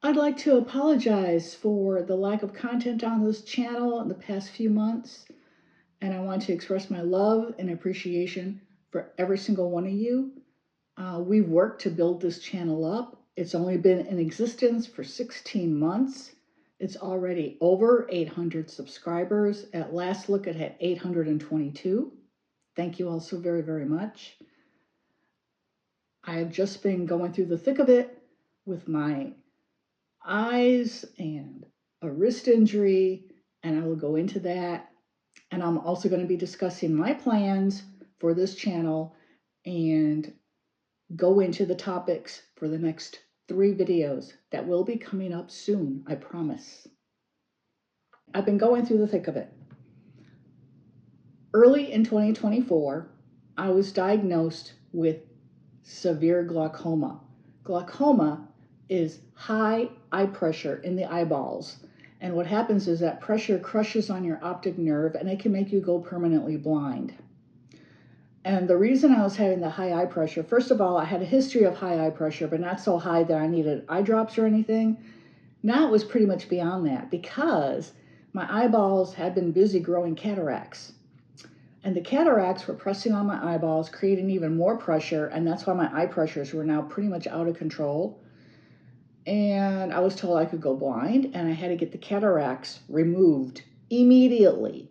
I'd like to apologize for the lack of content on this channel in the past few months, and I want to express my love and appreciation for every single one of you. We've worked to build this channel up. It's only been in existence for 16 months. It's already over 800 subscribers. At last look, it had 822. Thank you all so very, very much. I have just been going through the thick of it with my eyes and a wrist injury, and I will go into that. And I'm also going to be discussing my plans for this channel and go into the topics for the next 3 videos that will be coming up soon, I promise. I've been going through the thick of it. Early in 2024, I was diagnosed with severe glaucoma. Glaucoma is high eye pressure in the eyeballs. And what happens is that pressure crushes on your optic nerve and it can make you go permanently blind. And the reason I was having the high eye pressure, first of all, I had a history of high eye pressure, but not so high that I needed eye drops or anything. Now it was pretty much beyond that because my eyeballs had been busy growing cataracts. And the cataracts were pressing on my eyeballs, creating even more pressure, and that's why my eye pressures were now pretty much out of control. And I was told I could go blind, and I had to get the cataracts removed immediately.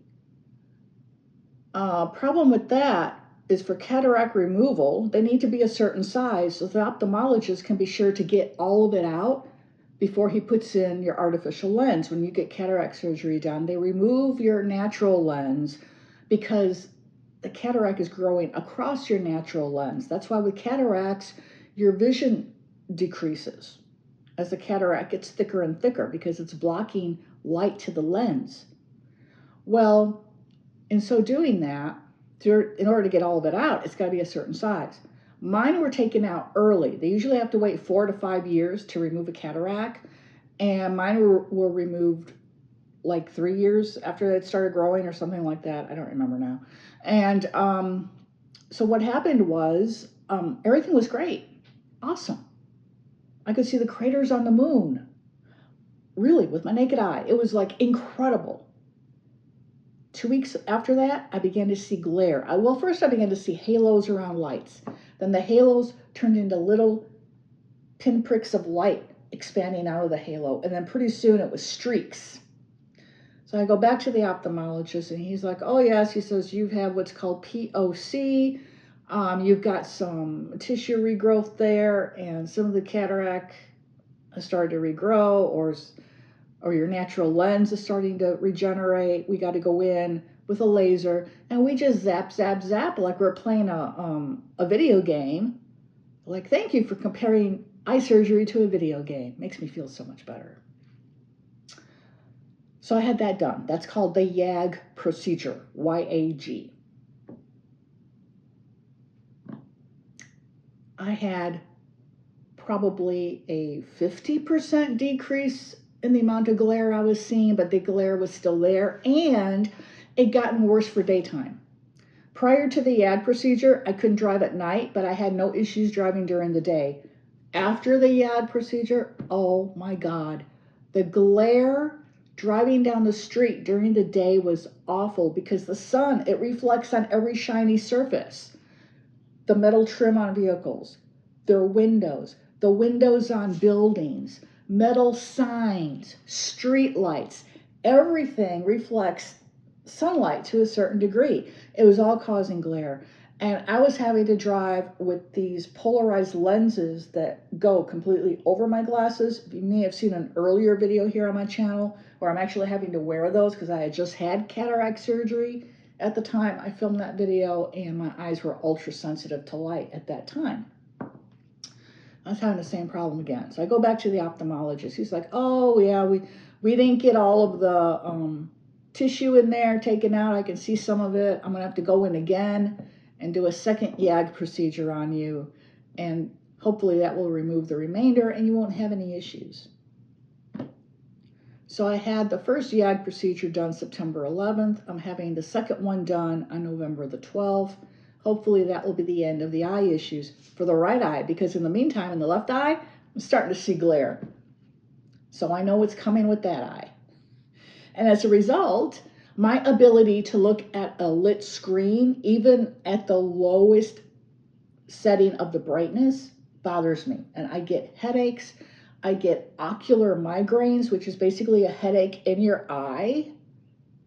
Problem with that is for cataract removal, they need to be a certain size so the ophthalmologist can be sure to get all of it out before he puts in your artificial lens. When you get cataract surgery done, they remove your natural lens because the cataract is growing across your natural lens. That's why with cataracts, your vision decreases as the cataract gets thicker and thicker because it's blocking light to the lens. Well, in so doing that, in order to get all of it out, it's got to be a certain size. Mine were taken out early. They usually have to wait 4 to 5 years to remove a cataract, and mine were removed like 3 years after it started growing or something like that. I don't remember now. And so what happened was everything was great. Awesome. I could see the craters on the moon. Really, with my naked eye. It was like incredible. 2 weeks after that, I began to see glare. Well, first I began to see halos around lights. Then the halos turned into little pinpricks of light expanding out of the halo. And then pretty soon it was streaks. So I go back to the ophthalmologist and he's like, oh yes, he says, you have what's called POC. You've got some tissue regrowth there and some of the cataract has started to regrow or your natural lens is starting to regenerate. We got to go in with a laser and we just zap, zap, zap like we're playing a video game. Like, thank you for comparing eye surgery to a video game. Makes me feel so much better. So I had that done. That's called the YAG procedure, Y-A-G. I had probably a 50% decrease in the amount of glare I was seeing, but the glare was still there, and it gotten worse for daytime. Prior to the YAG procedure, I couldn't drive at night, but I had no issues driving during the day. After the YAG procedure, oh my God, the glare driving down the street during the day was awful because the sun, it reflects on every shiny surface. The metal trim on vehicles, their windows, the windows on buildings, metal signs, street lights, everything reflects sunlight to a certain degree. It was all causing glare. And I was having to drive with these polarized lenses that go completely over my glasses. You may have seen an earlier video here on my channel where I'm actually having to wear those because I had just had cataract surgery at the time I filmed that video, and my eyes were ultra sensitive to light at that time. I was having the same problem again. So I go back to the ophthalmologist. He's like, oh yeah, we didn't get all of the tissue in there taken out. I can see some of it. I'm gonna have to go in again and do a second YAG procedure on you, and hopefully that will remove the remainder and you won't have any issues. So I had the first YAG procedure done September 11th. I'm having the second one done on November the 12th. Hopefully that will be the end of the eye issues for the right eye, because in the meantime, in the left eye, I'm starting to see glare. So I know what's coming with that eye. And as a result, my ability to look at a lit screen, even at the lowest setting of the brightness, bothers me. And I get headaches. I get ocular migraines, which is basically a headache in your eye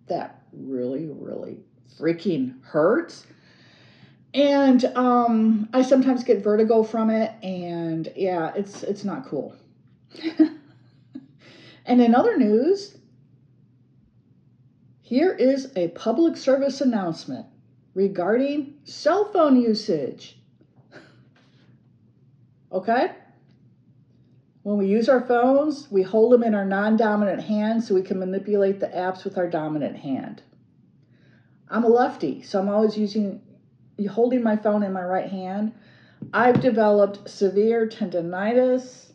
that really, really freaking hurts. And I sometimes get vertigo from it, and yeah, it's not cool. And in other news, here is a public service announcement regarding cell phone usage. Okay? When we use our phones, we hold them in our non-dominant hand so we can manipulate the apps with our dominant hand. I'm a lefty, so I'm always holding my phone in my right hand. I've developed severe tendinitis.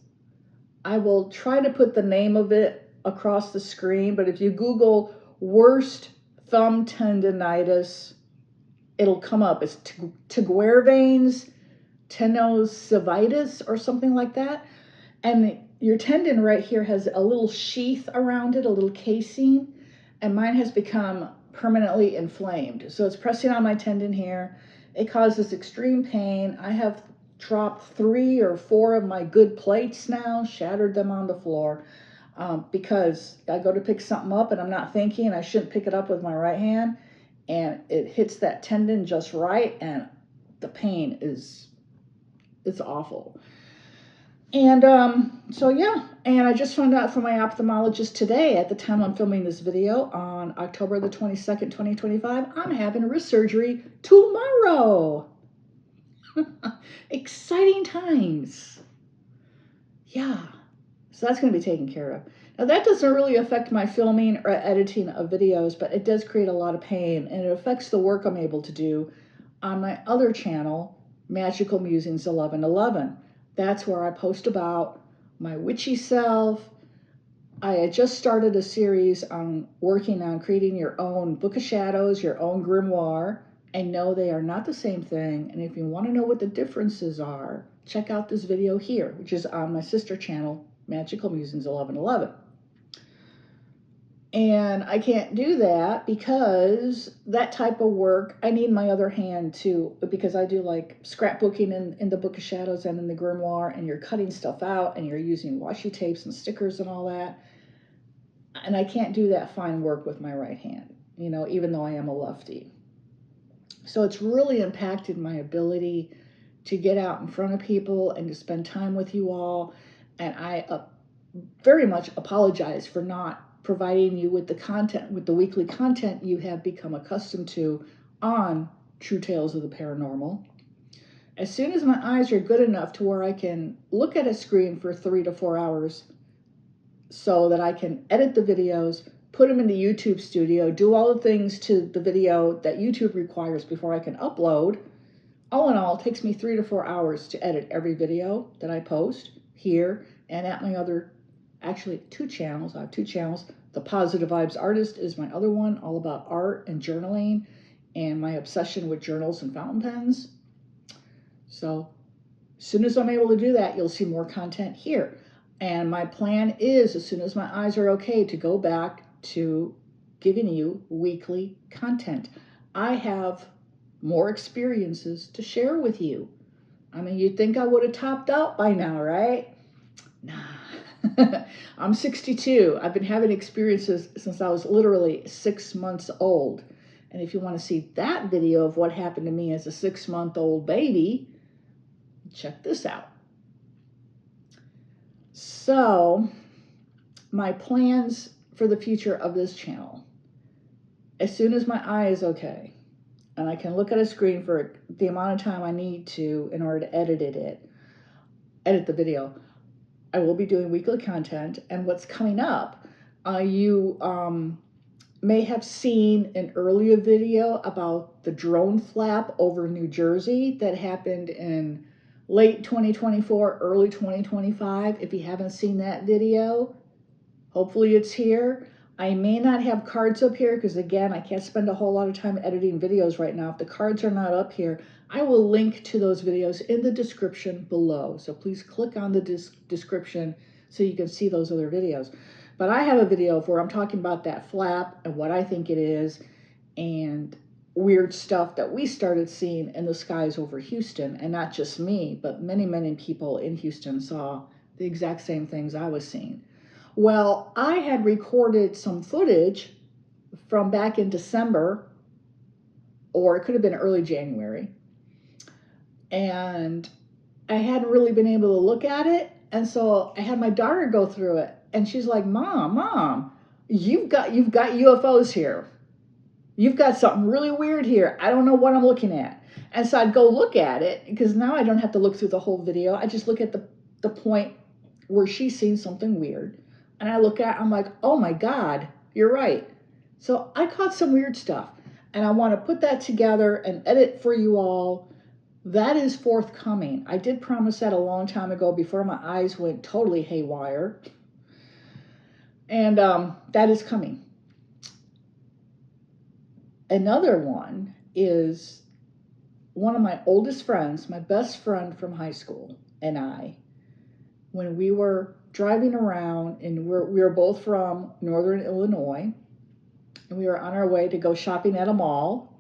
I will try to put the name of it across the screen, but if you Google worst thumb tendinitis, it'll come up. It's Tiguervain's tenosynovitis or something like that. And your tendon right here has a little sheath around it, a little casing, and mine has become permanently inflamed. So it's pressing on my tendon here. It causes extreme pain. I have dropped 3 or 4 of my good plates now, shattered them on the floor, because I go to pick something up and I'm not thinking, I shouldn't pick it up with my right hand, and it hits that tendon just right, and the pain is, it's awful. And so yeah, and I just found out from my ophthalmologist today, at the time I'm filming this video on October the 22nd, 2025, I'm having wrist surgery tomorrow. Exciting times. Yeah, so that's going to be taken care of. Now that doesn't really affect my filming or editing of videos, but it does create a lot of pain, and it affects the work I'm able to do on my other channel, Magical Musings 1111. That's where I post about my witchy self. I had just started a series on working on creating your own Book of Shadows, your own grimoire. I know they are not the same thing, and if you want to know what the differences are, check out this video here, which is on my sister channel, Magical Musings 1111. And I can't do that because that type of work, I need my other hand too, because I do like scrapbooking in the Book of Shadows and in the grimoire, and you're cutting stuff out and you're using washi tapes and stickers and all that. And I can't do that fine work with my right hand, you know, even though I am a lefty. So it's really impacted my ability to get out in front of people and to spend time with you all. And I very much apologize for not providing you with the content, with the weekly content you have become accustomed to on True Tales of the Paranormal. As soon as my eyes are good enough to where I can look at a screen for 3 to 4 hours so that I can edit the videos, put them into YouTube Studio, do all the things to the video that YouTube requires before I can upload, all in all, it takes me 3 to 4 hours to edit every video that I post here and at my other, actually 2 channels. I have 2 channels. The Positive Vibes Artist is my other one, all about art and journaling and my obsession with journals and fountain pens. So as soon as I'm able to do that, you'll see more content here. And my plan is, as soon as my eyes are okay, to go back to giving you weekly content. I have more experiences to share with you. I mean, you'd think I would have topped out by now, right? Nah. I'm 62. I've been having experiences since I was literally 6 months old. And if you want to see that video of what happened to me as a 6-month-old baby, check this out. So, my plans for the future of this channel. As soon as my eye is okay, and I can look at a screen for the amount of time I need to in order to edit the video, I will be doing weekly content. And what's coming up, you may have seen an earlier video about the drone flap over New Jersey that happened in late 2024, early 2025. If you haven't seen that video, hopefully it's here. I may not have cards up here because, again, I can't spend a whole lot of time editing videos right now. If the cards are not up here, I will link to those videos in the description below. So please click on the description so you can see those other videos. But I have a video where I'm talking about that flap and what I think it is and weird stuff that we started seeing in the skies over Houston. And not just me, but many, many people in Houston saw the exact same things I was seeing. Well, I had recorded some footage from back in December, or it could have been early January. And I hadn't really been able to look at it. And so I had my daughter go through it. And she's like, Mom, you've got UFOs here. You've got something really weird here. I don't know what I'm looking at. And so I'd go look at it, because now I don't have to look through the whole video. I just look at the point where she's seen something weird. And I look at it, I'm like, oh my God, you're right. So I caught some weird stuff. And I want to put that together and edit for you all. That is forthcoming. I did promise that a long time ago before my eyes went totally haywire. And that is coming. Another one is one of my oldest friends, my best friend from high school, and I, when we were driving around, and we were both from Northern Illinois, and we were on our way to go shopping at a mall,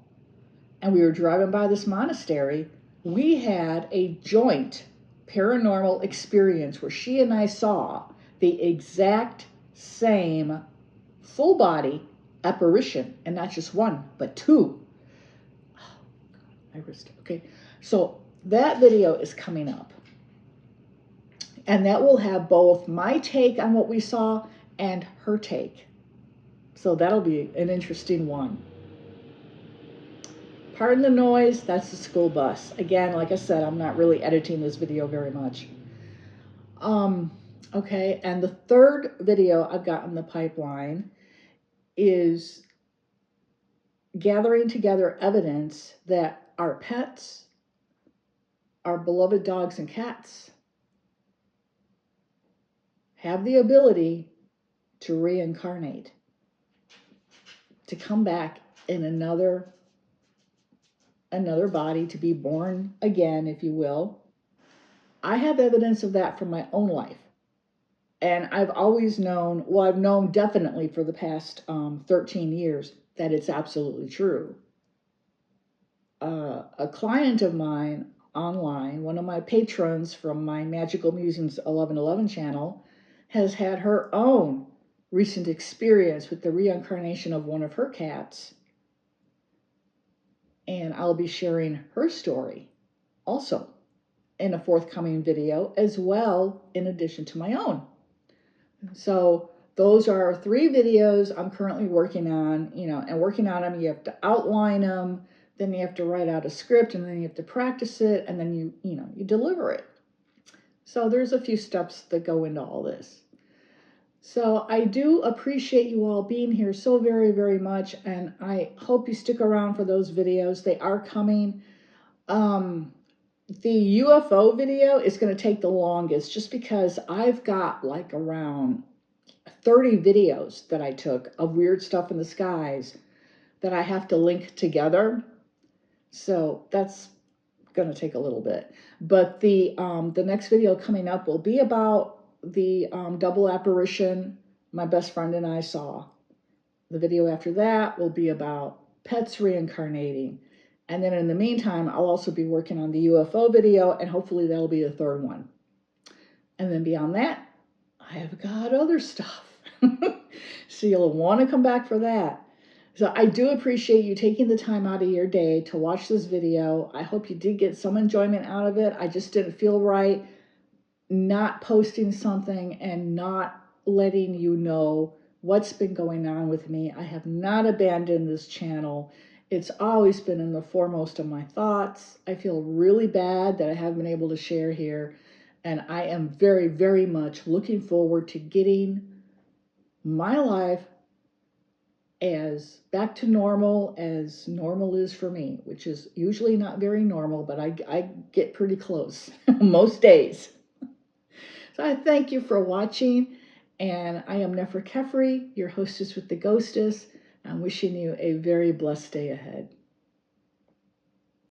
and we were driving by this monastery. We had a joint paranormal experience where she and I saw the exact same full body apparition, and not just one, but two. Okay, so that video is coming up, and that will have both my take on what we saw and her take. So that'll be an interesting one. Pardon the noise, that's the school bus. Again, like I said, I'm not really editing this video very much. Okay, and the third video I've got in the pipeline is gathering together evidence that our pets, our beloved dogs and cats, have the ability to reincarnate, to come back in another body, to be born again, if you will. I have evidence of that from my own life. And I've always known, well, I've known definitely for the past 13 years that it's absolutely true. A client of mine online, one of my patrons from my Magical Musings 1111 channel, has had her own recent experience with the reincarnation of one of her cats. And I'll be sharing her story also in a forthcoming video, as well, in addition to my own. So those are 3 videos I'm currently working on, and working on them, you have to outline them, then you have to write out a script, and then you have to practice it, and then you deliver it. So there's a few steps that go into all this. So I do appreciate you all being here so very, very much, and I hope you stick around for those videos. They are coming. The UFO video is going to take the longest, just because I've got like around 30 videos that I took of weird stuff in the skies that I have to link together. So that's going to take a little bit. But the next video coming up will be about the double apparition my best friend and I saw. The video after that will be about pets reincarnating. And then in the meantime, I'll also be working on the UFO video, and hopefully that'll be the 3rd one. And then beyond that, I have got other stuff. So you'll want to come back for that. So I do appreciate you taking the time out of your day to watch this video. I hope you did get some enjoyment out of it. I just didn't feel right not posting something and not letting you know what's been going on with me. I have not abandoned this channel. It's always been in the foremost of my thoughts. I feel really bad that I haven't been able to share here. And I am very, very much looking forward to getting my life as back to normal as normal is for me, which is usually not very normal, but I get pretty close most days. So I thank you for watching, and I am Nefer Kefri, your hostess with the ghostess. I'm wishing you a very blessed day ahead.